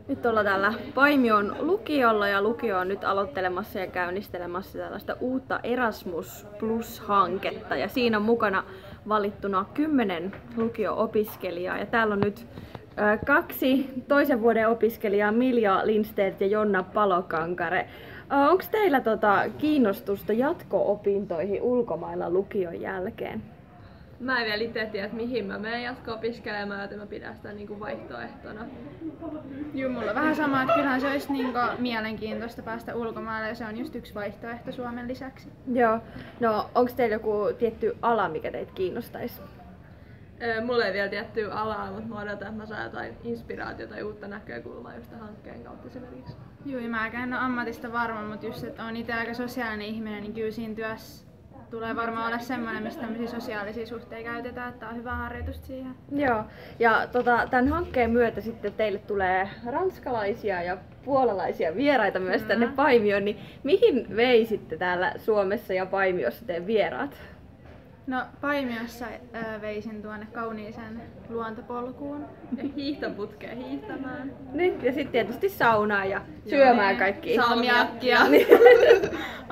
Nyt ollaan täällä Paimion lukiolla ja lukio on nyt aloittelemassa ja käynnistelemässä tällaista uutta Erasmus Plus-hanketta ja siinä on mukana valittuna 10 lukio-opiskelijaa ja täällä on nyt kaksi toisen vuoden opiskelijaa, Milja Lindstedt ja Jonna Palokankare. Onko teillä kiinnostusta jatko-opintoihin ulkomailla lukion jälkeen? Mä en vielä itse tiedä, että mihin mä menen jatko-opiskelemaan, joten mä pidän sitä vaihtoehtona. Joo, mulla on vähän sama, että kyllähän se olisi mielenkiintoista päästä ulkomaille ja se on just yksi vaihtoehto Suomen lisäksi. Joo. No, onko teillä joku tietty ala, mikä teitä kiinnostaisi? Mulla ei vielä tiettyä alaa, mutta mä odotan, että mä saan jotain inspiraatiota ja uutta näkökulmaa just tämän hankkeen kautta esimerkiksi. Joo, ja mä en ole ammatista varma, mutta just, että on itse aika sosiaalinen ihminen, niin kyllä siinä työssä tulee varmaan olla semmoinen, missä tämmöisiä sosiaalisia suhteita käytetään, että on hyvä harjoitusta siihen. Joo, ja tämän hankkeen myötä sitten teille tulee ranskalaisia ja puolalaisia vieraita myös tänne Paimioon, niin mihin veisitte täällä Suomessa ja Paimiossa teidän vieraat? No Paimiossa veisin tuonne kauniiseen luontopolkuun. Ja hiihtoputkeen hiihtämään. Niin, ja sitten tietysti saunaan ja syömään kaikki. Salmiakkia.